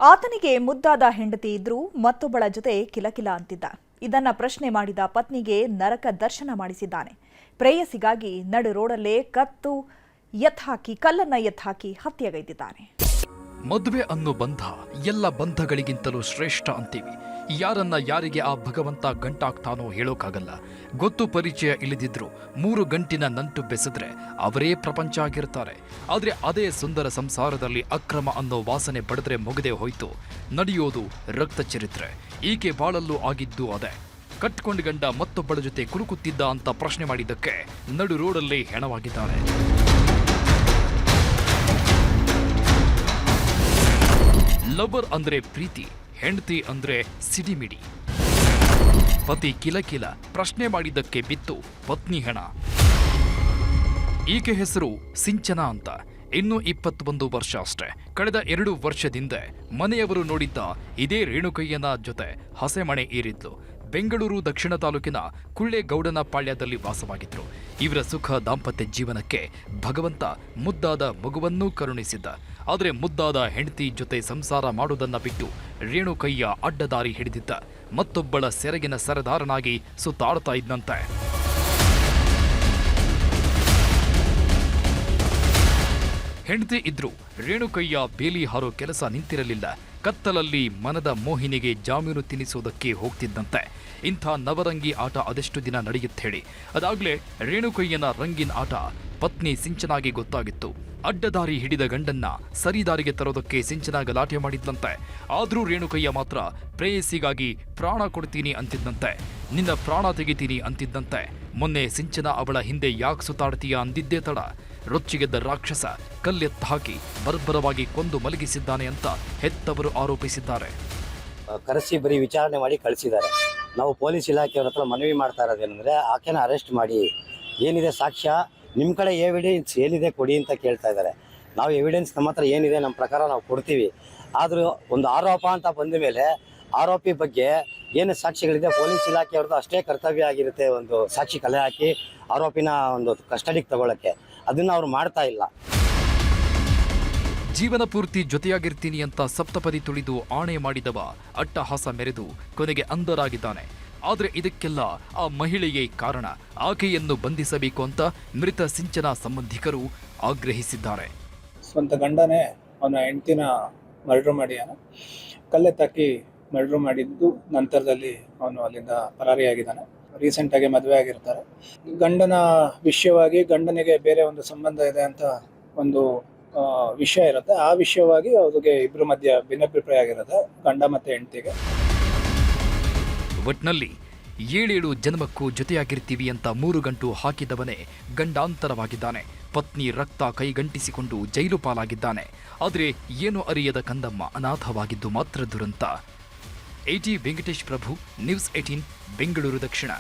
ಆತನಿಗೆ ಮುದ್ದಾದ ಹೆಂಡತಿ ಇದ್ರೂ ಮತ್ತೊಬ್ಬಳ ಜೊತೆ ಕಿಲಕಿಲ ಅಂತಿದ್ದ. ಇದನ್ನ ಪ್ರಶ್ನೆ ಮಾಡಿದ ಪತ್ನಿಗೆ ನರಕ ದರ್ಶನ ಮಾಡಿಸಿದ್ದಾನೆ. ಪ್ರೇಯಸಿಗಾಗಿ ನಡು ರೋಡಲ್ಲೇ ಕಲ್ಲನ್ನ ಎತ್ತಾಕಿ ಹತ್ಯೆಗೈದಿದ್ದಾನೆ. ಮದುವೆ ಅನ್ನೋ ಬಂಧ ಎಲ್ಲ ಬಂಧಗಳಿಗಿಂತಲೂ ಶ್ರೇಷ್ಠ ಅಂತೀವಿ. ಯಾರನ್ನ ಯಾರಿಗೆ ಆ ಭಗವಂತ ಗಂಟಾಗ್ತಾನೋ ಹೇಳೋಕ್ಕಾಗಲ್ಲ. ಗೊತ್ತು ಪರಿಚಯ ಇಳಿದಿದ್ರು 3 ಗಂಟಿನ ನಂಟು ಬೆಸೆದ್ರೆ ಅವರೇ ಪ್ರಪಂಚ ಆಗಿರ್ತಾರೆ. ಆದ್ರೆ ಅದೇ ಸುಂದರ ಸಂಸಾರದಲ್ಲಿ ಅಕ್ರಮ ಅನ್ನೋ ವಾಸನೆ ಬಡಿದ್ರೆ ಮುಗದೆ ಹೋಯ್ತು. ನಡೆಯೋದು ರಕ್ತ ಚರಿತ್ರೆ. ಈಕೆ ಬಾಳಲ್ಲೂ ಆಗಿದ್ದು ಅದೇ. ಕಟ್ಕೊಂಡ ಗಂಡ ಮತ್ತೊಬ್ಬಳ ಜೊತೆ ಕುರುಕುತ್ತಿದ್ದ ಅಂತ ಪ್ರಶ್ನೆ ಮಾಡಿದ್ದಕ್ಕೆ ನಡು ರೋಡಲ್ಲೇ ಹೆಣವಾಗಿದ್ದಾನೆ. ಲವರ್ ಅಂದ್ರೆ ಪ್ರೀತಿ, ಹೆಂಡತಿ ಅಂದ್ರೆ ಸಿಡಿಮಿಡಿ. ಪತಿ ಕಿಲಕಿಲ ಪ್ರಶ್ನೆ ಮಾಡಿದ್ದಕ್ಕೆ ಬಿತ್ತು ಪತ್ನಿ ಹೆಣ. ಈಕೆ ಹೆಸರು ಸಿಂಚನಾ ಅಂತ. ಇನ್ನು 21 ವರ್ಷ ಅಷ್ಟೇ. ಕಳೆದ 2 ವರ್ಷದಿಂದ ಮನೆಯವರು ನೋಡಿದ್ದ ಇದೇ ರೇಣುಕಯ್ಯನ ಜೊತೆ ಹಸೆಮಣೆ ಏರಿದ್ಲು. ಬೆಂಗಳೂರು ದಕ್ಷಿಣ ತಾಲೂಕಿನ ಕುಳ್ಳೇಗೌಡನ ಪಾಳ್ಯದಲ್ಲಿ ವಾಸವಾಗಿದ್ರು. ಇವರ ಸುಖ ದಾಂಪತ್ಯ ಜೀವನಕ್ಕೆ ಭಗವಂತ ಮುದ್ದಾದ ಮಗುವನ್ನೂ ಕರುಣಿಸಿದ್ದ. ಆದರೆ ಮುದ್ದಾದ ಹೆಂಡತಿ ಜೊತೆ ಸಂಸಾರ ಮಾಡೋದನ್ನ ಬಿಟ್ಟು ರೇಣುಕಯ್ಯ ಅಡ್ಡದಾರಿ ಹಿಡಿದಿದ್ದ. ಮತ್ತೊಬ್ಬಳ ಸೆರಗಿನ ಸರದಾರನಾಗಿ ಸುತ್ತಾಡ್ತಾ ಇದ್ದಂತೆ. ಹೆಂಡತಿ ಇದ್ರು ರೇಣುಕಯ್ಯ ಬೇಲಿ ಹಾರೋ ಕೆಲಸ ನಿಂತಿರಲಿಲ್ಲ. ಕತ್ತಲಲ್ಲಿ ಮನದ ಮೋಹಿನಿಗೆ ಜಾಮೀನು ತಿನ್ನಿಸೋದಕ್ಕೆ ಹೋಗ್ತಿದ್ದಂತೆ. ಇಂಥ ನವರಂಗಿ ಆಟ ಅದೆಷ್ಟು ದಿನ ನಡೆಯುತ್ತೇಳಿ. ಅದಾಗ್ಲೇ ರೇಣುಕಯ್ಯನ ರಂಗಿನ ಆಟ ಪತ್ನಿ ಸಿಂಚನಾಗೆ ಗೊತ್ತಾಗಿತ್ತು. ಅಡ್ಡದಾರಿ ಹಿಡಿದ ಗಂಡನ್ನ ಸರಿದಾರಿಗೆ ತರೋದಕ್ಕೆ ಸಿಂಚನಾ ಗಲಾಟೆ ಮಾಡಿದ್ದಂತೆ. ಆದ್ರೂ ರೇಣುಕಯ್ಯ ಮಾತ್ರ ಪ್ರೇಯಸಿಗಾಗಿ ಪ್ರಾಣ ಕೊಡ್ತೀನಿ ಅಂತಿದ್ದಂತೆ. ನಿನ್ನ ಪ್ರಾಣ ತೆಗಿತೀನಿ ಅಂತಿದ್ದಂತೆ. ಮೊನ್ನೆ ಸಿಂಚನಾ ಅವಳ ಹಿಂದೆ ಯಾಕೆ ಸುತ್ತಾಡ್ತೀಯ ಅಂದಿದ್ದೇ ತಡ. ರೊಚ್ಚಿಗೆದ್ದ ರಾಕ್ಷಸ ಕಲ್ಲೆತ್ತ ಹಾಕಿ ಬರ್ಬರವಾಗಿ ಕೊಂದು ಮಲಗಿಸಿದ್ದಾನೆ ಅಂತ ಹೆತ್ತವರು ಆರೋಪಿಸಿದ್ದಾರೆ. ಕರೆಸಿ ಬರೀ ವಿಚಾರಣೆ ಮಾಡಿ ಕಳಿಸಿದ್ದಾರೆ. ನಾವು ಪೊಲೀಸ್ ಇಲಾಖೆಯವ್ರ ಹತ್ರ ಮನವಿ ಮಾಡ್ತಾ ಇರೋದೇನೆಂದರೆ ಆಕೆನ ಅರೆಸ್ಟ್ ಮಾಡಿ ಏನಿದೆ ಸಾಕ್ಷ್ಯ, ನಿಮ್ಮ ಕಡೆ ಎವಿಡೆನ್ಸ್ ಏನಿದೆ ಕೊಡಿ ಅಂತ ಕೇಳ್ತಾ ಇದ್ದಾರೆ. ನಾವು ಎವಿಡೆನ್ಸ್ ನಮ್ಮ ಹತ್ರ ಏನಿದೆ ನಮ್ಮ ಪ್ರಕಾರ ನಾವು ಕೊಡ್ತೀವಿ. ಆದರೂ ಒಂದು ಆರೋಪ ಅಂತ ಬಂದ ಮೇಲೆ ಆರೋಪಿ ಬಗ್ಗೆ ಏನು ಸಾಕ್ಷಿಗಳಿದೆ ಪೊಲೀಸ್ ಇಲಾಖೆಯವ್ರದ್ದು ಅಷ್ಟೇ ಕರ್ತವ್ಯ ಆಗಿರುತ್ತೆ. ಒಂದು ಸಾಕ್ಷಿ ಕಲೆ ಹಾಕಿ ಆರೋಪಿನ ಒಂದು ಕಸ್ಟಡಿಗೆ ತಗೊಳ್ಳೋಕ್ಕೆ ಅದನ್ನು ಅವ್ರು ಮಾಡ್ತಾ ಇಲ್ಲ. ಜೀವನ ಪೂರ್ತಿ ಜೊತೆಯಾಗಿರ್ತೀನಿ ಅಂತ ಸಪ್ತಪದಿ ತುಳಿದು ಆಣೆ ಮಾಡಿದವ ಅಟ್ಟಹಾಸ ಮೆರೆದು ಕೊನೆಗೆ ಅಂಧರಾಗಿದ್ದಾನೆ. ಆದರೆ ಇದಕ್ಕೆಲ್ಲ ಆ ಮಹಿಳೆಯೇ ಕಾರಣ. ಆಕೆಯನ್ನು ಬಂಧಿಸಬೇಕು ಅಂತ ಮೃತ ಸಿಂಚನಾ ಸಂಬಂಧಿಕರು ಆಗ್ರಹಿಸಿದ್ದಾರೆ. ಸ್ವಂತ ಗಂಡನೇ ಅವನ ಹೆಂಡತಿನ ಮರ್ಡರ್ ಮಾಡಿ ಕಲ್ಲೆತ್ತಾಕಿ ಮರ್ಡರ್ ಮಾಡಿದ್ದು ನಂತರದಲ್ಲಿ ಅವನು ಅಲ್ಲಿಂದ ಪರಾರಿಯಾಗಿದ್ದಾನೆ. ರೀಸೆಂಟಾಗಿ ಮದುವೆ ಆಗಿರ್ತಾರೆ. ಗಂಡನ ವಿಷಯವಾಗಿ ಗಂಡನಿಗೆ ಬೇರೆ ಒಂದು ಸಂಬಂಧ ಇದೆ ಅಂತ ಒಂದು ವಿಷಯ ಇರುತ್ತೆ. ಆ ವಿಷಯವಾಗಿ ಅವ್ರಿಗೆ ಇಬ್ಬರ ಮಧ್ಯ ಭಿನ್ನಾಭಿಪ್ರಾಯ ಆಗಿರುತ್ತೆ, ಗಂಡ ಮತ್ತೆ ಹೆಂಡತಿಗೆ. ಒಟ್ನಲ್ಲಿ 7 ಜನ್ಮಕ್ಕೂ ಜೊತೆಯಾಗಿರ್ತೀವಿ ಅಂತ 3 ಗಂಟು ಹಾಕಿದವನೇ ಗಂಡಾಂತರವಾಗಿದ್ದಾನೆ. ಪತ್ನಿ ರಕ್ತ ಕೈಗಂಟಿಸಿಕೊಂಡು ಜೈಲು ಪಾಲಾಗಿದ್ದಾನೆ. ಆದರೆ ಏನು ಅರಿಯದ ಕಂದಮ್ಮ ಅನಾಥವಾಗಿದ್ದು ಮಾತ್ರ ದುರಂತ. AT Venkatesh Prabhu, news 18 Bengaluru Dakshina.